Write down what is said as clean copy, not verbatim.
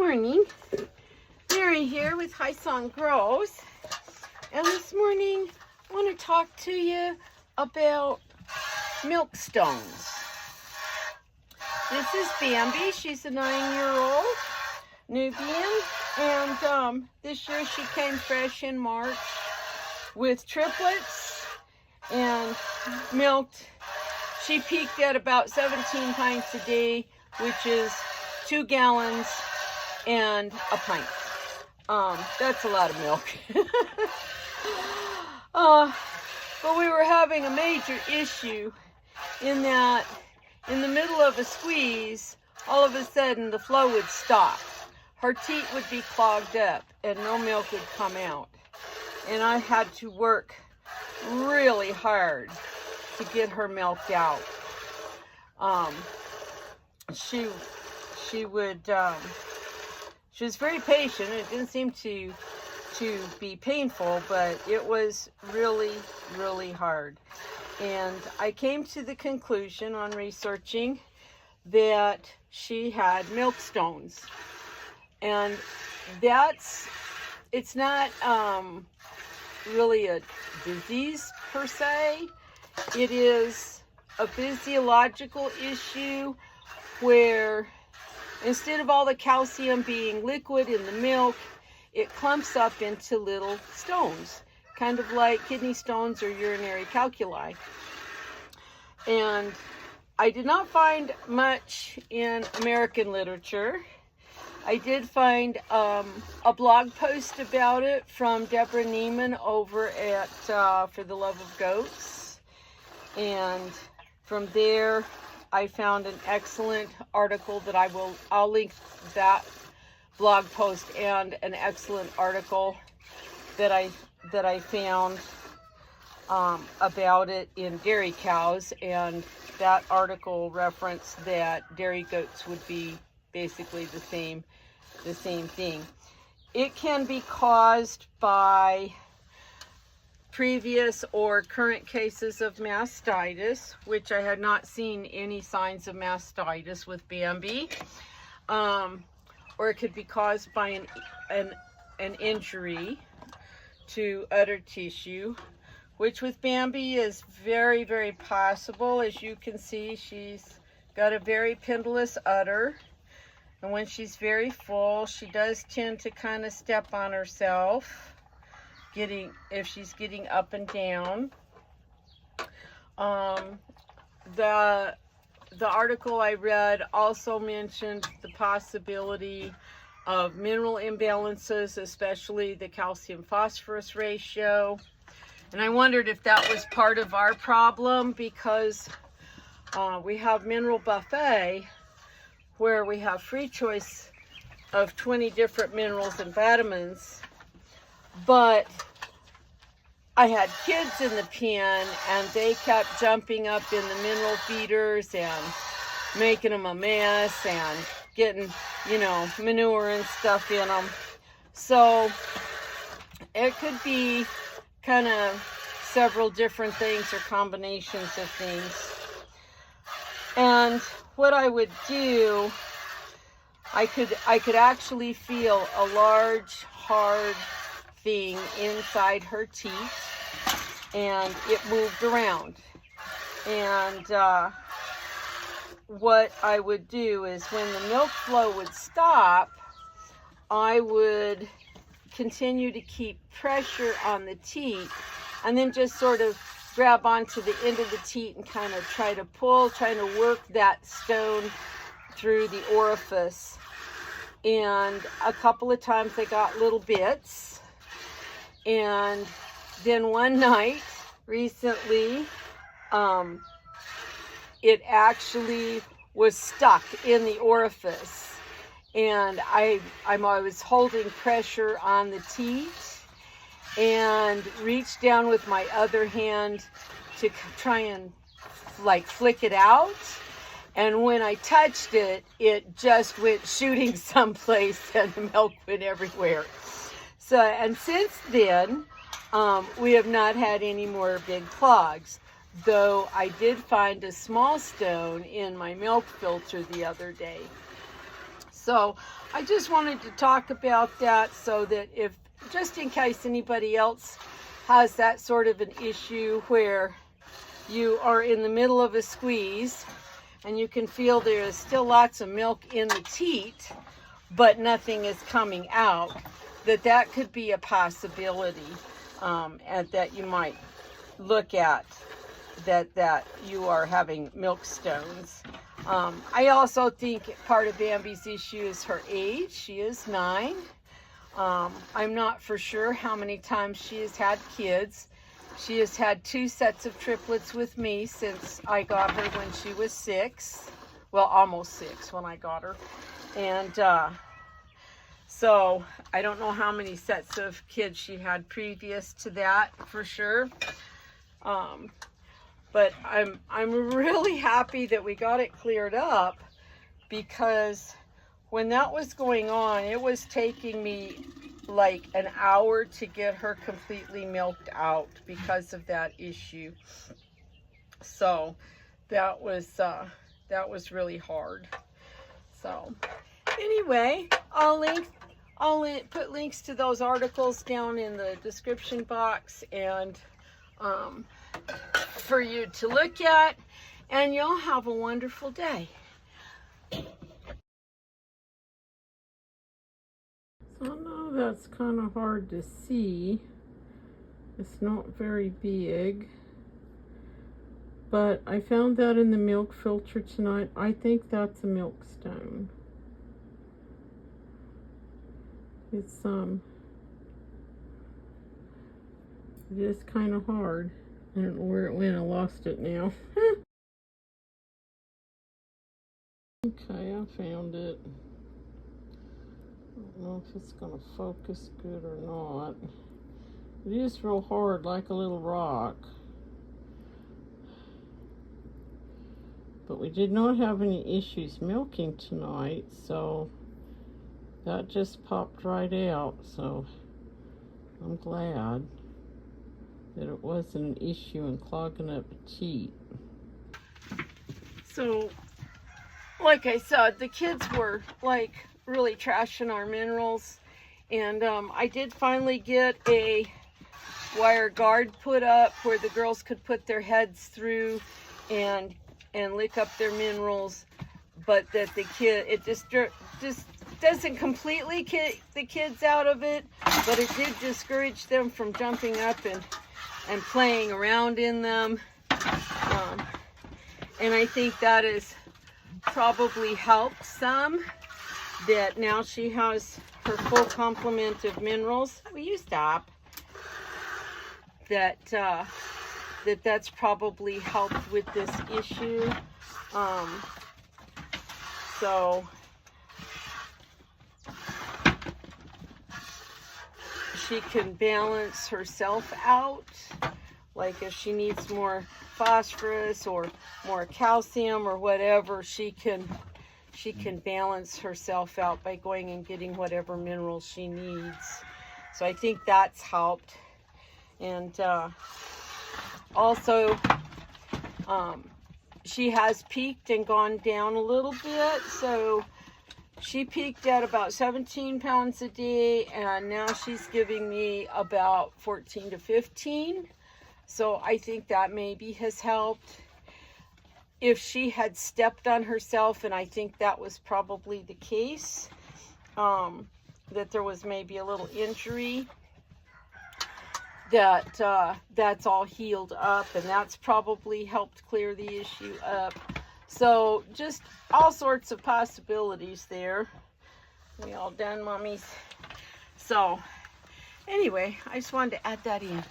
morning. Mary here with High Song Grows. And this morning I want to talk to you about milk stones. This is Bambi. She's a 9-year-old Nubian. And this year she came fresh in March with triplets and milked. She peaked at about 17 pints a day, which is 2 gallons and a pint. That's a lot of milk. But we were having a major issue in that in the middle of a squeeze, all of a sudden the flow would stop. Her teat would be clogged up and no milk would come out. And I had to work really hard to get her milked out. She was very patient. It didn't seem to be painful, but it was really, really hard. And I came to the conclusion on researching that she had milk stones. And it's not really a disease per se. It is a physiological issue where instead of all the calcium being liquid in the milk, it clumps up into little stones, kind of like kidney stones or urinary calculi. And I did not find much in American literature. I did find a blog post about it from Debra Neiman over at For the Love of Goats. And from there, I found an excellent article that I'll link that blog post and an excellent article that I found about it in Dairy Cows, and that article referenced that dairy goats would be basically the same thing. It can be caused by previous or current cases of mastitis, which I had not seen any signs of mastitis with Bambi, or it could be caused by an injury to udder tissue, which with Bambi is very, very possible. As you can see, she's got a very pendulous udder, and when she's very full, she does tend to kind of step on herself, if she's getting up and down. The article I read also mentioned the possibility of mineral imbalances, especially the calcium-phosphorus ratio. And I wondered if that was part of our problem, because we have Mineral Buffet, where we have free choice of 20 different minerals and vitamins. But I had kids in the pen, and they kept jumping up in the mineral feeders and making them a mess and getting, manure and stuff in them. So it could be kind of several different things or combinations of things. And what I would do, I could actually feel a large, hard thing inside her teeth, and it moved around. And what I would do is when the milk flow would stop, I would continue to keep pressure on the teat, and then just sort of grab onto the end of the teat and kind of trying to work that stone through the orifice. And a couple of times I got little bits. And then one night recently, it actually was stuck in the orifice, and I was holding pressure on the teat and reached down with my other hand to try and flick it out. And when I touched it, it just went shooting someplace, and the milk went everywhere. So, and since then, we have not had any more big clogs, though I did find a small stone in my milk filter the other day. So I just wanted to talk about that so that if, just in case anybody else has that sort of an issue where you are in the middle of a squeeze and you can feel there is still lots of milk in the teat, but nothing is coming out, that could be a possibility, and that you might look at that you are having milk stones. I also think part of Bambi's issue is her age. She is 9. I'm not for sure how many times she has had kids. She has had 2 sets of triplets with me since I got her when she was 6. Well, almost 6 when I got her. And so I don't know how many sets of kids she had previous to that for sure. But I'm really happy that we got it cleared up, because when that was going on, it was taking me like an hour to get her completely milked out because of that issue. So that was really hard. So anyway, I'll put links to those articles down in the description box, and for you to look at, and you'll have a wonderful day. So I know that's kind of hard to see. It's not very big, but I found that in the milk filter tonight. I think that's a milk stone. It's it is kind of hard. I don't know where it went. I lost it now. Okay, I found it. I don't know if it's gonna focus good or not. It is real hard, like a little rock. But we did not have any issues milking tonight, so that just popped right out. So I'm glad that it wasn't an issue in clogging up the teat. So, like I said, the kids were like really trashing our minerals, and I did finally get a wire guard put up where the girls could put their heads through and lick up their minerals, but that the kid, it just doesn't completely get the kids out of it, but it did discourage them from jumping up and playing around in them. And I think that has probably helped some, that now she has her full complement of minerals. Will you stop? That's probably helped with this issue. So she can balance herself out. Like if she needs more phosphorus or more calcium or whatever, she can balance herself out by going and getting whatever minerals she needs. So I think that's helped. And also she has peaked and gone down a little bit. So she peaked at about 17 pounds a day, and now she's giving me about 14 to 15. So I think that maybe has helped. If she had stepped on herself, and I think that was probably the case, that there was maybe a little injury, that's all healed up, and that's probably helped clear the issue up. So just all sorts of possibilities there. We all done, mommies? So anyway, I just wanted to add that in.